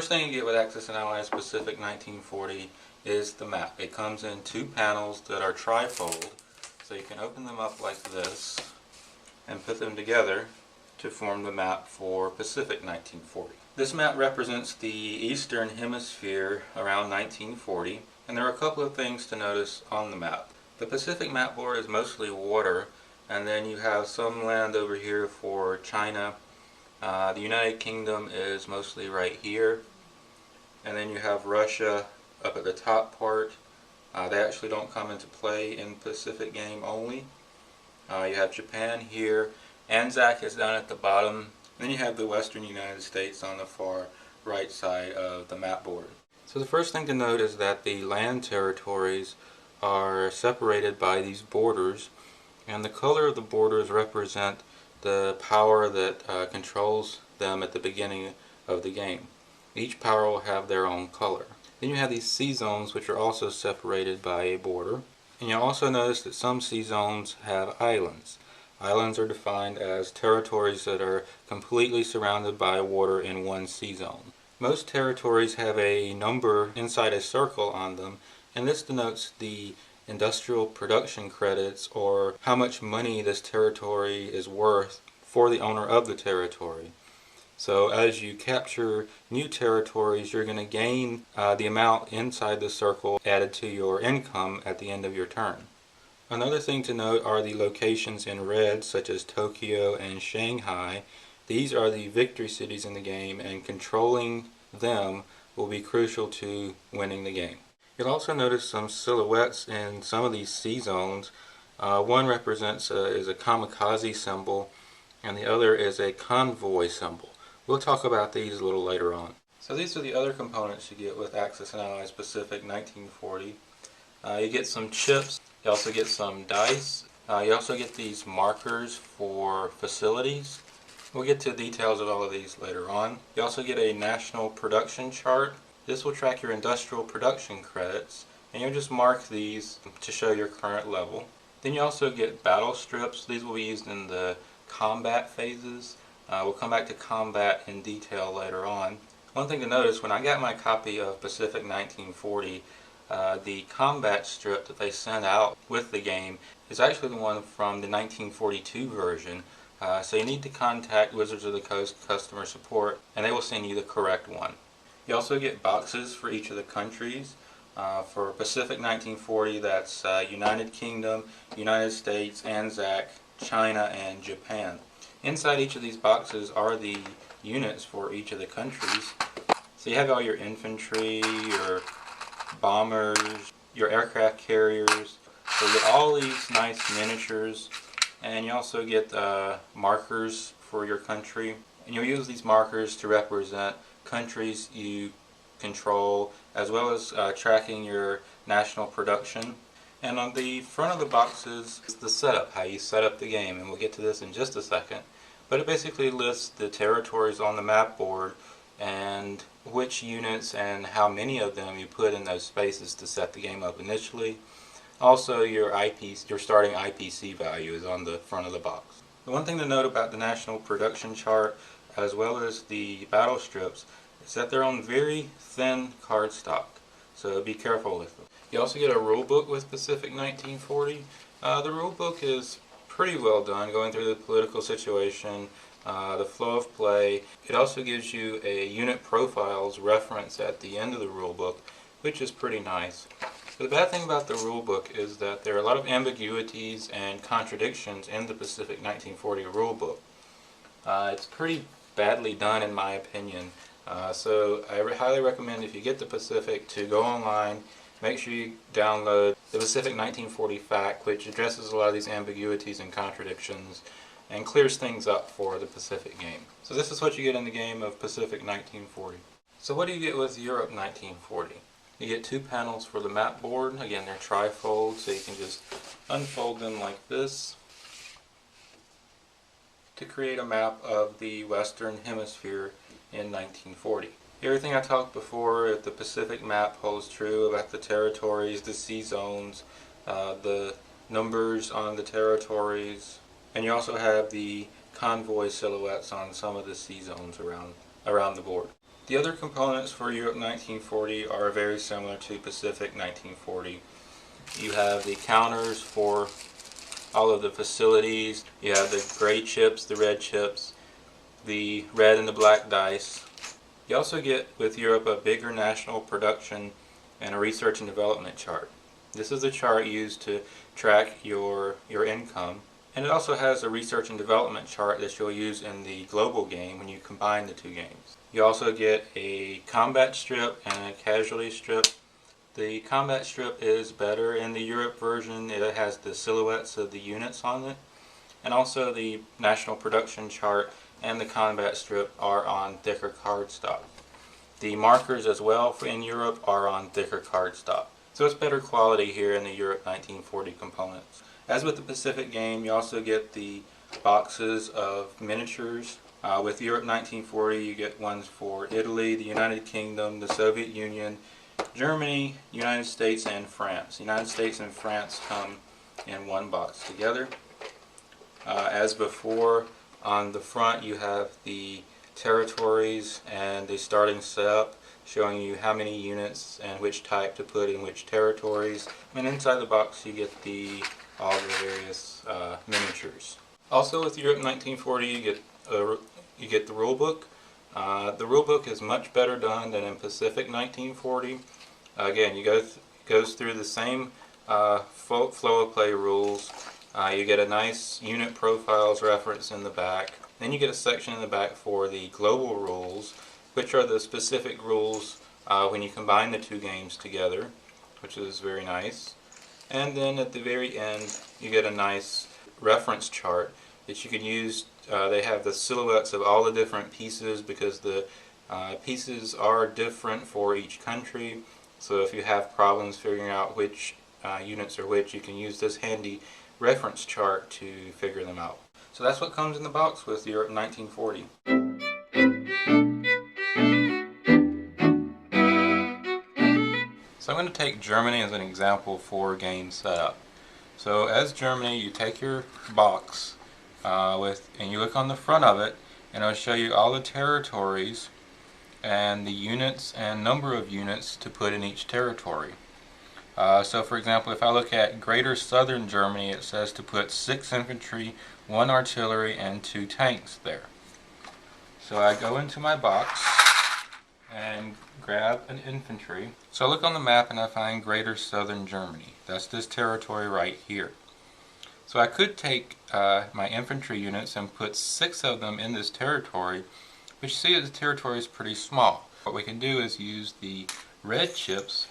first thing you get with Axis and Allies Pacific 1940 is the map. It comes in two panels that are trifold, so you can open them up like this and put them together to form the map for Pacific 1940. This map represents the Eastern Hemisphere around 1940, and there are a couple of things to notice on the map. The Pacific map board is mostly water, and then you have some land over here for China. The United Kingdom is mostly right here, and then you have Russia up at the top part. They actually don't come into play in Pacific game only. You have Japan here, Anzac is down at the bottom, then you have the western United States on the far right side of the map board. So the first thing to note is that the land territories are separated by these borders, and the color of the borders represent the power that controls them at the beginning of the game. Each power will have their own color. Then you have these sea zones, which are also separated by a border. And you'll also notice that some sea zones have islands. Islands are defined as territories that are completely surrounded by water in one sea zone. Most territories have a number inside a circle on them, and this denotes the industrial production credits, or how much money this territory is worth for the owner of the territory. So as you capture new territories, you're going to gain the amount inside the circle added to your income at the end of your turn. Another thing to note are the locations in red, such as Tokyo and Shanghai. These are the victory cities in the game, and controlling them will be crucial to winning the game. You'll also notice some silhouettes in some of these sea zones. One represents is a kamikaze symbol, and the other is a convoy symbol. We'll talk about these a little later on. So these are the other components you get with Axis and Allies Pacific 1940. You get some chips, you also get some dice, you also get these markers for facilities. We'll get to details of all of these later on. You also get a national production chart. This will track your industrial production credits, and you'll just mark these to show your current level. Then you also get battle strips. These will be used in the combat phases. We'll come back to combat in detail later on. One thing to notice, when I got my copy of Pacific 1940, the combat strip that they sent out with the game is actually the one from the 1942 version. So you need to contact Wizards of the Coast customer support, and they will send you the correct one. You also get boxes for each of the countries. For Pacific 1940, that's United Kingdom, United States, Anzac, China, and Japan. Inside each of these boxes are the units for each of the countries. So you have all your infantry, your bombers, your aircraft carriers. So you get all these nice miniatures, and you also get markers for your country. And you'll use these markers to represent countries you control, as well as tracking your national production. And on the front of the boxes is the setup, how you set up the game, and we'll get to this in just a second. But it basically lists the territories on the map board and which units and how many of them you put in those spaces to set the game up initially. Also, your starting IPC value is on the front of the box. The one thing to note about the national production chart, as well as the battle strips, is that they're on very thin cardstock, so be careful with them. You also get a rule book with Pacific 1940. The rule book is pretty well done, going through the political situation, the flow of play. It also gives you a unit profiles reference at the end of the rule book, which is pretty nice. But the bad thing about the rule book is that there are a lot of ambiguities and contradictions in the Pacific 1940 rule book. It's pretty badly done in my opinion. So I highly recommend, if you get the Pacific, to go online, make sure you download the Pacific 1940 FAQ, which addresses a lot of these ambiguities and contradictions and clears things up for the Pacific game. So this is what you get in the game of Pacific 1940. So what do you get with Europe 1940? You get two panels for the map board. Again, they're trifold, so you can just unfold them like this to create a map of the Western Hemisphere in 1940. Everything I talked before, the Pacific map holds true about the territories, the sea zones, the numbers on the territories, and you also have the convoy silhouettes on some of the sea zones around the board. The other components for Europe 1940 are very similar to Pacific 1940. You have the counters for all of the facilities. You have the gray chips, the red chips, the red and the black dice. You also get with Europe a bigger national production and a research and development chart. This is a chart used to track your income, and it also has a research and development chart that you'll use in the global game when you combine the two games. You also get a combat strip and a casualty strip. The combat strip is better in the Europe version. It has the silhouettes of the units on it, and also the national production chart and the combat strip are on thicker cardstock. The markers as well in Europe are on thicker cardstock. So it's better quality here in the Europe 1940 components. As with the Pacific game, you also get the boxes of miniatures. With Europe 1940, you get ones for Italy, the United Kingdom, the Soviet Union, Germany, United States, and France. United States and France come in one box together. As before, on the front you have the territories and the starting setup, showing you how many units and which type to put in which territories. And inside the box you get all the various miniatures. Also with Europe 1940 you get the rule book. The rule book is much better done than in Pacific 1940. Again, goes through the same flow of play rules. You get a nice unit profiles reference in the back. Then you get a section in the back for the global rules, which are the specific rules when you combine the two games together, which is very nice. And then at the very end you get a nice reference chart that you can use. They have the silhouettes of all the different pieces because the pieces are different for each country. So if you have problems figuring out which units are which, you can use this handy reference chart to figure them out. So that's what comes in the box with Europe 1940. So I'm going to take Germany as an example for game setup. So as Germany, you take your box and you look on the front of it, and it'll show you all the territories and the units and number of units to put in each territory. So for example, if I look at Greater Southern Germany, it says to put 6 infantry, 1 artillery, and 2 tanks there. So I go into my box and grab an infantry. So I look on the map and I find Greater Southern Germany. That's this territory right here. So I could take my infantry units and put 6 of them in this territory, but you see that the territory is pretty small. What we can do is use the red chips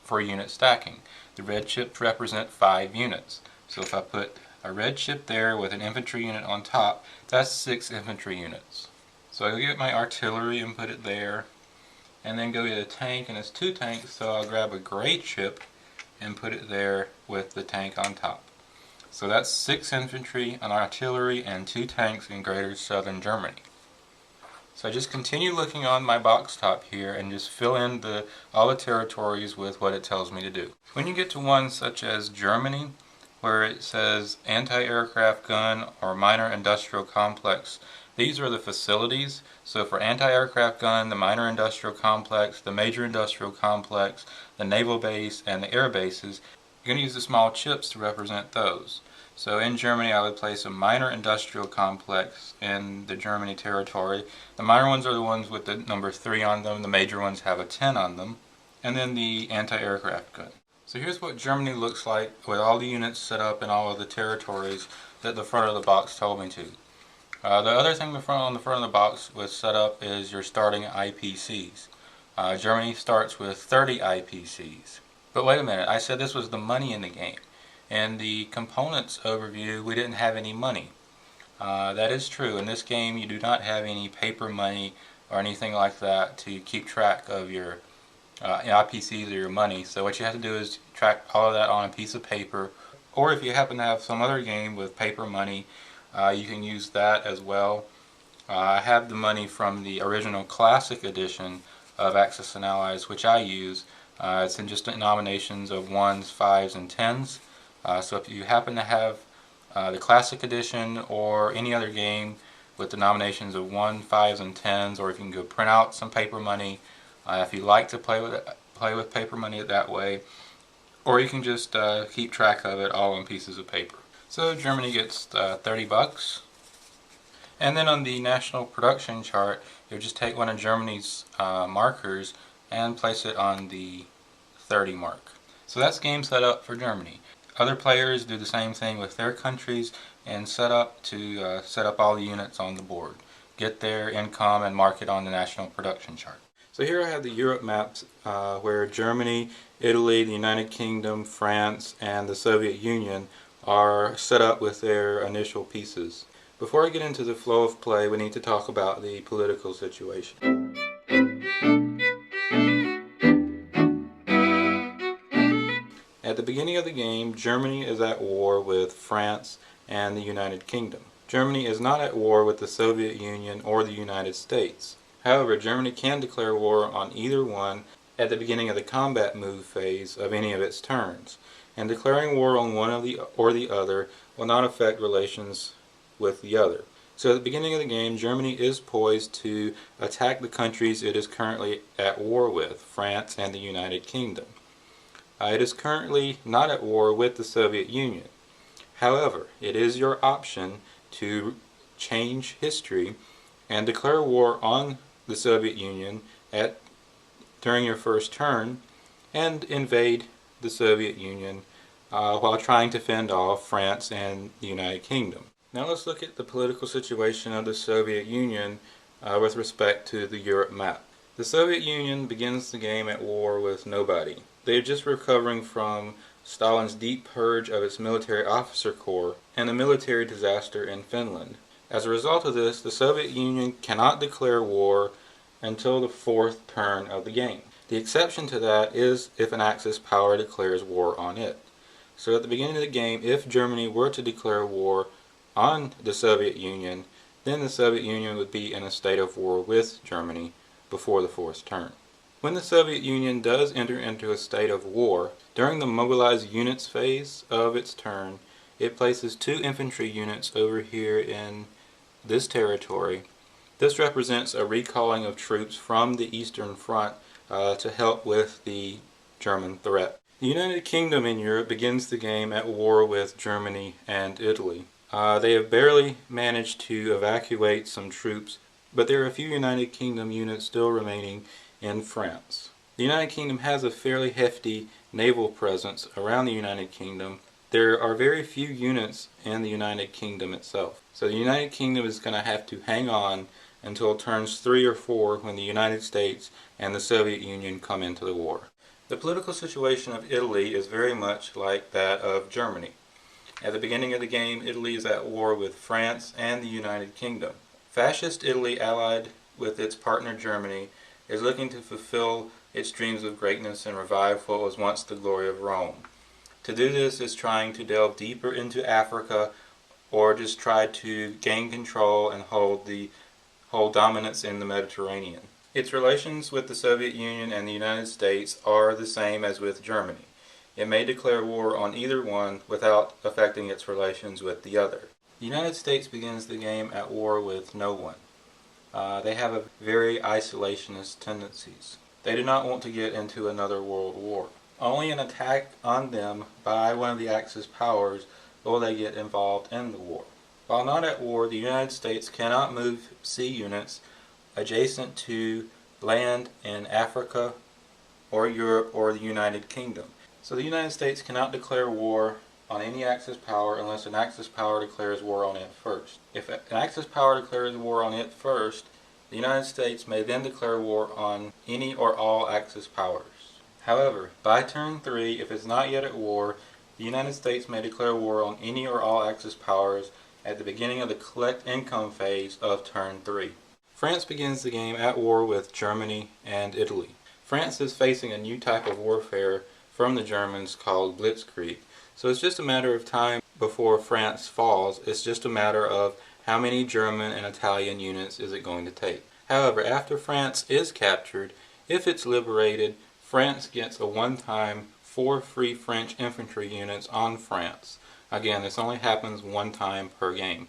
for unit stacking. The red chips represent 5 units. So if I put a red chip there with an infantry unit on top, that's 6 infantry units. So I'll get my artillery and put it there, and then go get a tank, and it's 2 tanks, so I'll grab a gray chip and put it there with the tank on top. So that's 6 infantry, an artillery, and 2 tanks in Greater Southern Germany. So I just continue looking on my box top here and just fill in all the territories with what it tells me to do. When you get to one such as Germany, where it says anti-aircraft gun or minor industrial complex, these are the facilities. So for anti-aircraft gun, the minor industrial complex, the major industrial complex, the naval base, and the air bases, you're going to use the small chips to represent those. So in Germany I would place a minor industrial complex in the Germany territory. The minor ones are the ones with the number 3 on them, the major ones have a 10 on them, and then the anti-aircraft gun. So here's what Germany looks like with all the units set up in all of the territories that the front of the box told me to. The other thing on the front of the box was set up is your starting IPCs. Germany starts with 30 IPCs. But wait a minute, I said this was the money in the game. In the components overview, we didn't have any money. That is true. In this game, you do not have any paper money or anything like that to keep track of your IPCs or your money. So what you have to do is track all of that on a piece of paper, or if you happen to have some other game with paper money, you can use that as well. I have the money from the original Classic edition of Axis and Allies, which I use. It's in just denominations of 1s, 5s, and 10s. So if you happen to have the Classic edition or any other game with denominations of 1, 5s, and 10s, or if you can go print out some paper money if you like to play with paper money that way, or you can just keep track of it all on pieces of paper. So Germany gets 30 bucks. And then on the national production chart, you'll just take one of Germany's markers and place it on the 30 mark. So that's game set up for Germany. Other players do the same thing with their countries and set up all the units on the board. Get their income and mark it on the national production chart. So here I have the Europe maps where Germany, Italy, the United Kingdom, France, and the Soviet Union are set up with their initial pieces. Before I get into the flow of play, we need to talk about the political situation. At the beginning of the game, Germany is at war with France and the United Kingdom. Germany is not at war with the Soviet Union or the United States. However, Germany can declare war on either one at the beginning of the combat move phase of any of its turns, and declaring war on one or the other will not affect relations with the other. So at the beginning of the game, Germany is poised to attack the countries it is currently at war with, France and the United Kingdom. It is currently not at war with the Soviet Union. However, it is your option to change history and declare war on the Soviet Union during your first turn and invade the Soviet Union while trying to fend off France and the United Kingdom. Now let's look at the political situation of the Soviet Union with respect to the Europe map. The Soviet Union begins the game at war with nobody. They are just recovering from Stalin's deep purge of its military officer corps and a military disaster in Finland. As a result of this, the Soviet Union cannot declare war until the fourth turn of the game. The exception to that is if an Axis power declares war on it. So at the beginning of the game, if Germany were to declare war on the Soviet Union, then the Soviet Union would be in a state of war with Germany before the fourth turn. When the Soviet Union does enter into a state of war, during the mobilize units phase of its turn, it places 2 infantry units over here in this territory. This represents a recalling of troops from the Eastern Front to help with the German threat. The United Kingdom in Europe begins the game at war with Germany and Italy. They have barely managed to evacuate some troops, but there are a few United Kingdom units still remaining in France. The United Kingdom has a fairly hefty naval presence around the United Kingdom. There are very few units in the United Kingdom itself. So the United Kingdom is going to have to hang on until turns 3 or 4 when the United States and the Soviet Union come into the war. The political situation of Italy is very much like that of Germany. At the beginning of the game, Italy is at war with France and the United Kingdom. Fascist Italy, allied with its partner Germany, is looking to fulfill its dreams of greatness and revive what was once the glory of Rome. To do this is trying to delve deeper into Africa or just try to gain control and hold dominance in the Mediterranean. Its relations with the Soviet Union and the United States are the same as with Germany. It may declare war on either one without affecting its relations with the other. The United States begins the game at war with no one. They have a very isolationist tendencies. They do not want to get into another world war. Only an attack on them by one of the Axis powers will they get involved in the war. While not at war, the United States cannot move sea units adjacent to land in Africa or Europe or the United Kingdom. So the United States cannot declare war on any Axis power unless an Axis power declares war on it first. If an Axis power declares war on it first, the United States may then declare war on any or all Axis powers. However, by turn 3, if it's not yet at war, the United States may declare war on any or all Axis powers at the beginning of the collect income phase of turn 3. France begins the game at war with Germany and Italy. France is facing a new type of warfare from the Germans called Blitzkrieg. So it's just a matter of time before France falls. It's just a matter of how many German and Italian units is it going to take. However, after France is captured, if it's liberated, France gets a one-time 4 free French infantry units on France. Again, this only happens one time per game.